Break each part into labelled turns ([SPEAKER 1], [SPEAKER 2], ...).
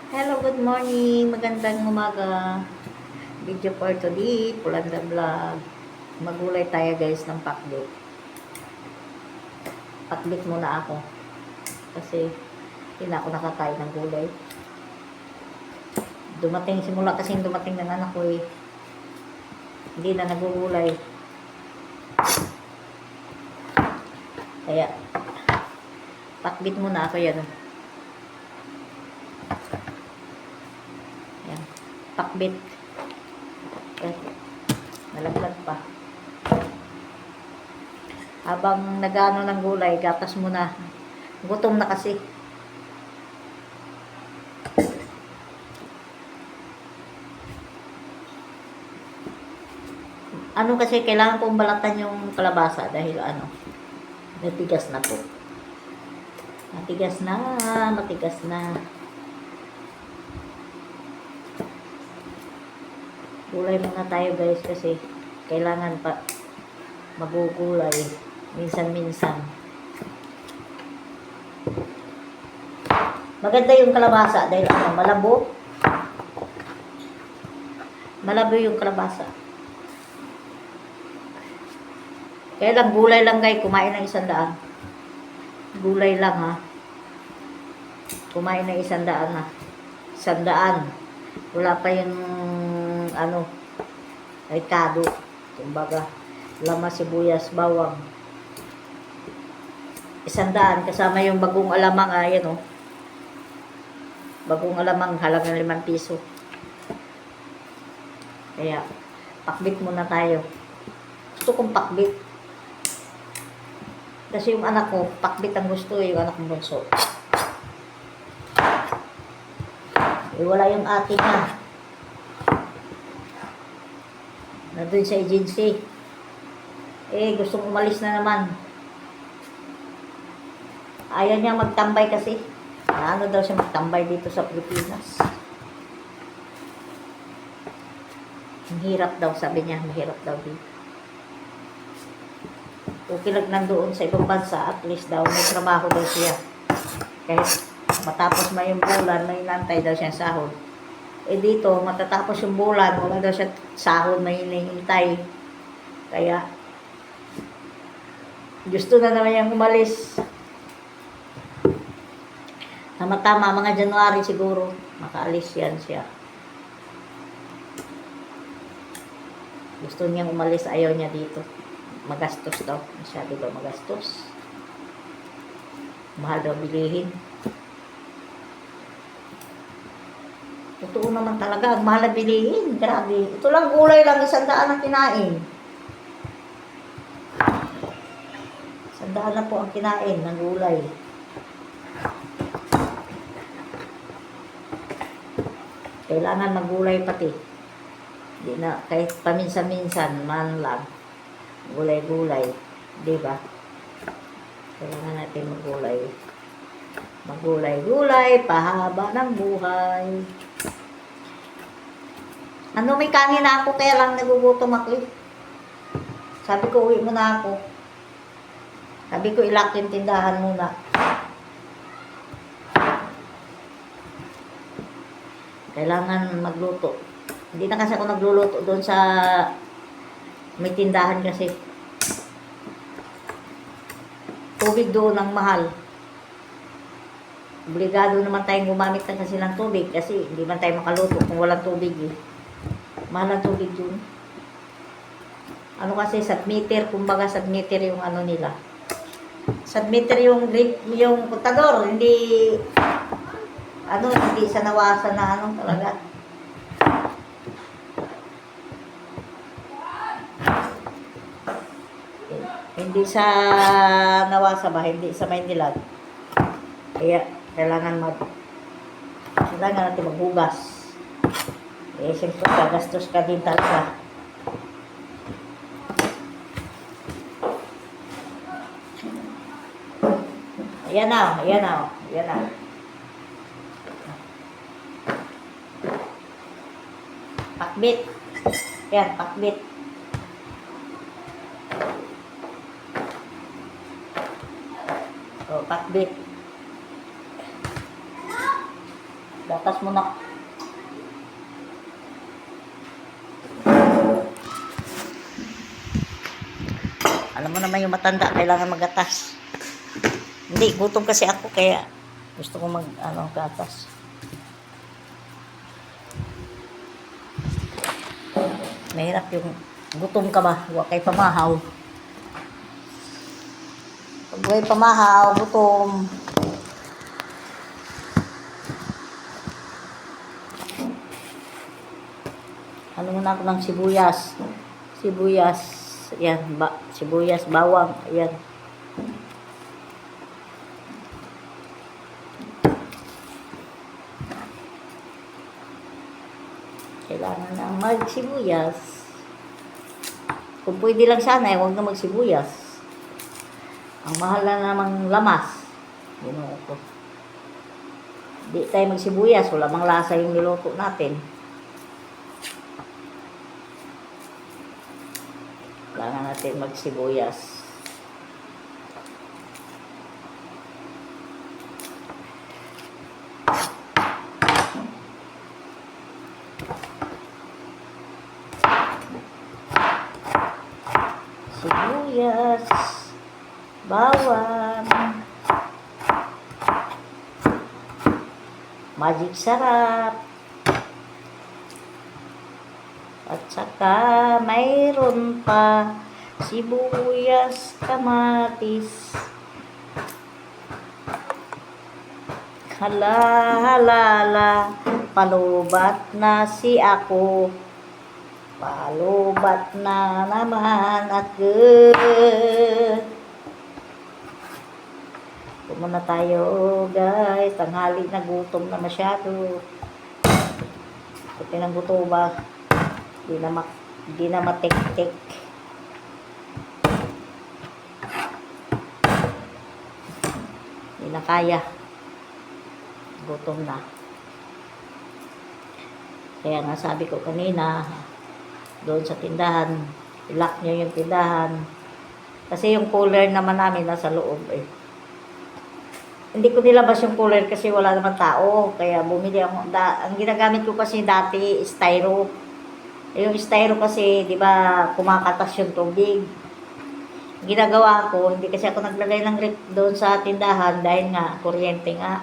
[SPEAKER 1] Hello, good morning. Magandang umaga. Video for today, Pulanda Vlog. Magulay tayo guys ng pakbit. Pakbit muna ako. Kasi hindi na ako nakakain ng gulay. Simula kasi dumating ng anak ko eh. Hindi na nagugulay. Kaya, pakbit muna ako yan. Yan. Pakbit. Nalaglag pa. Habang nagano ng gulay, gatas muna. Gutom na kasi. Ano kasi, kailangan kong balatan yung kalabasa dahil matigas na po. Matigas na. Gulay muna tayo guys kasi kailangan pa magugulay minsan-minsan. Maganda yung kalabasa dahil malabo. Malabo yung kalabasa. Kaya lang gulay lang guys, kumain ng 100. Gulay lang ha. Kumain ng 100 na. 100. Wala pa yung ricado. Kumbaga, lamas, sibuyas, bawang. 100 kasama yung bagong alamang, ayan bagong alamang, halagang 5 piso. Kaya, pakbit muna tayo. Gusto kong pakbit. Kasi yung anak ko, pakbit ang gusto yung anak kong bunso. Wala yung ate niya. Nandun sa agency. Gustong umalis na naman. Ayaw niya magtambay kasi. Ano daw siya magtambay dito sa Pilipinas. Ang hirap daw, sabi niya. Mahirap daw dito. Okay lang nandoon sa ibang bansa. At least daw, may trabaho daw siya. Kahit matapos may yung bulan, may nantay daw siya sahod. Dito, matatapos yung bulan, wala daw siya sahod, may hinihintay. Kaya, gusto na naman niyang umalis. Tama-tama, mga January siguro, makaalis yan siya. Gusto niyang umalis, ayaw niya dito. Magastos daw. Masyado daw magastos. Mahal daw bilihin. Totoo naman talaga, ang mahal na bilihin. Grabe. Ito lang gulay lang, 100 ang kinain. 100 na po ang kinain ng gulay. Kailangan maggulay pati. Hindi na, kahit paminsan-minsan, man lang. Gulay-gulay. Diba? Kailangan natin maggulay. Maggulay-gulay, pahaba ng buhay. May kanin na ako, kaya lang nagugutom ako. Sabi ko, uwi muna ako. Sabi ko, ilak yung tindahan muna. Kailangan magluto. Hindi na kasi ako nagluluto doon sa may tindahan kasi. Tubig doon ang mahal. Obligado naman tayong gumamit na kasi ng tubig kasi hindi man tayo makaluto kung walang tubig eh. Mahal ang tubig yun. Kasi submeter, kumbaga submeter yung nila. Submeter yung grip, yung kontador, hindi sa nawasan na talaga. Hindi sa nawasa ba, hindi sa Maynilad. Kaya kailangan natin maghugas. Siyempre gagastos ka din talaga. Ayan na. Pakbit. Yan, pakbit. Pakbit. Gatas mo na. Alam mo naman yung matanda, kailangan magatas. Hindi, gutom kasi ako kaya gusto ko gatas. Mahirap yung gutom ka ba, huwag kay pamahaw. Pag huwag pamahaw, gutom. Ano muna ako ng sibuyas. Sibuyas, ayan, sibuyas, bawang, ayan. Kailangan ng magsibuyas. Kung pwede lang sana, huwag na magsibuyas. Ang mahal na namang lamas. Ginoo ko. Di tayo magsibuyas, wala mang lasa yung niluto natin. Kailangan natin magsibuyas. Sibuyas, bawang, magic sarap, at saka mayroon pa sibuyas, kamatis. Hala, palubat na si ako. Palubat na naman ako. Muna tayo guys, tanghali na, gutom na masyado. Kasi ng gutom ba, di na matik-tik. Di na kaya, gutom na. Kaya nga sabi ko kanina, doon sa tindahan, ilock nyo yung tindahan. Kasi yung cooler naman namin nasa loob eh. Hindi ko nilabas yung cooler kasi wala naman tao. Kaya bumili ako. Ang ginagamit ko kasi dati, styro. Yung styro kasi, di ba, kumakatas yung tubig. Ginagawa ko, hindi kasi ako naglagay ng rep doon sa tindahan dahil nga, kuryente nga.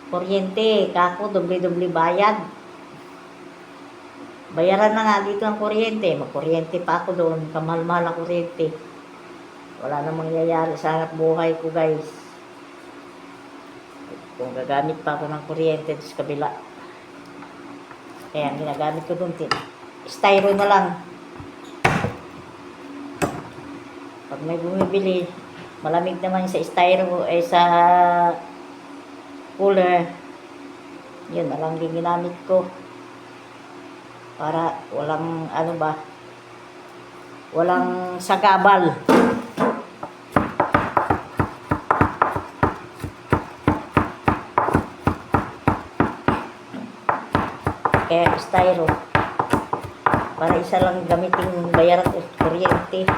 [SPEAKER 1] Kuryente, kako, doble-doble bayad. Bayaran na nga dito ang kuryente. Magkuryente pa ako doon. Kamahal-mahal ang kuryente. Wala namang mangyayari sa hanap buhay ko guys. Kung gagamit pa ako ng kuryente sa kabila. Kaya ang ginagamit ko doon, styro na lang. Pag may bumibili, malamig naman sa styro ay sa cooler. Yun na lang din ginamit ko. Para walang walang sagabal. Kaya styro. Para isa lang gamitin bayaran ko kuryente.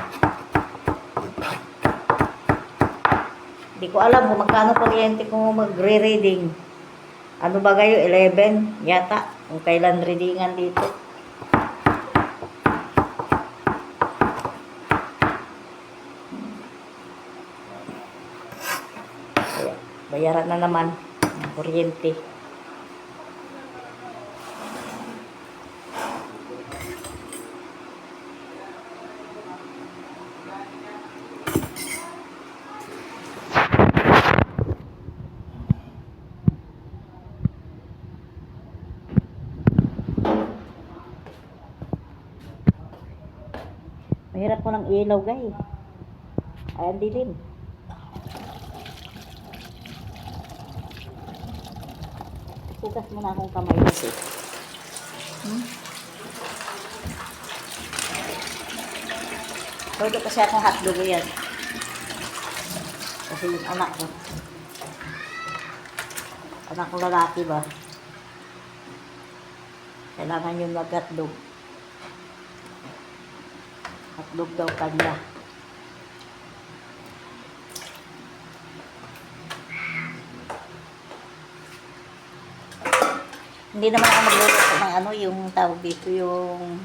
[SPEAKER 1] Hindi ko alam kung magkano kuryente kung magre-reading. Ano ba kayo? 11 yata. Kung kailan readingan dito. Kaya, bayaran na naman ng kuryente. Mahirap ko ng ilaw guys. Ay, ang dilim. Pukas muna akong kamay kasi. Pwede kasi akong hotdog yan. Kasi yung anak ko. Anak ko lalaki ba? Kailangan yung mag-hotdog. Hotdog daw kanya. Hindi naman ako magluluto ng ano, yung tawag dito, yung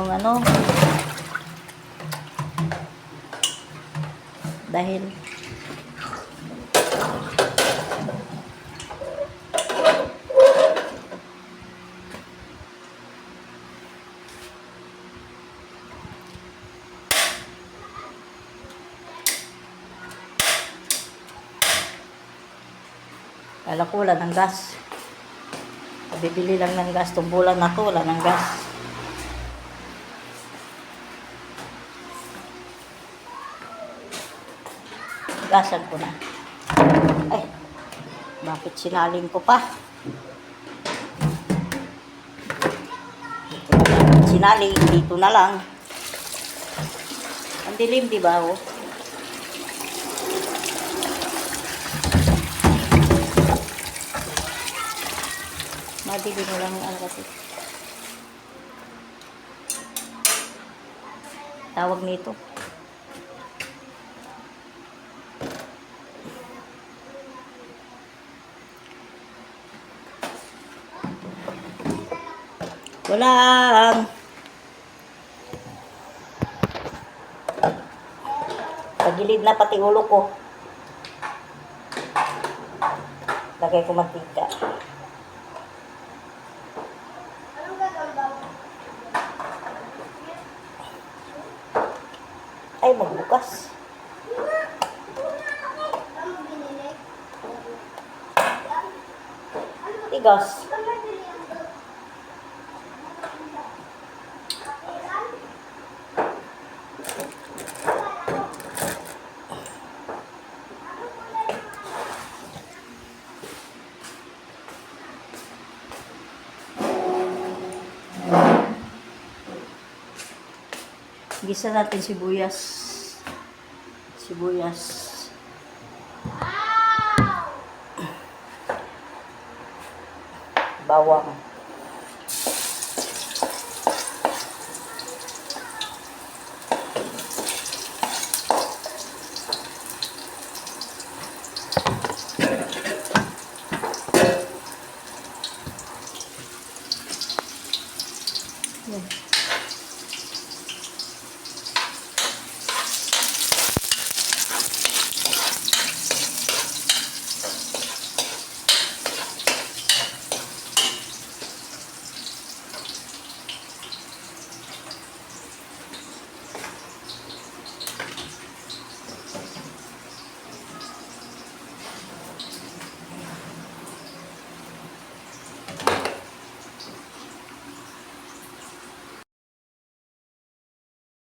[SPEAKER 1] ano, dahil kala ko wala ng gas. Bibili lang ng gas. Itong bulan na to, wala ng gas. Gasan ko na. Ay, bakit sinalin ko pa? Sinali, dito na lang. Ang dilim, di ba? Oh? Madilim mo lang yung ano kasi. Tawag nito. Walang. Pagilid na pati ulo ko. Lagay ko mantika. Ay, magbukas. Tigas. Gisa natin sibuyas. Sibuyas. Bawang.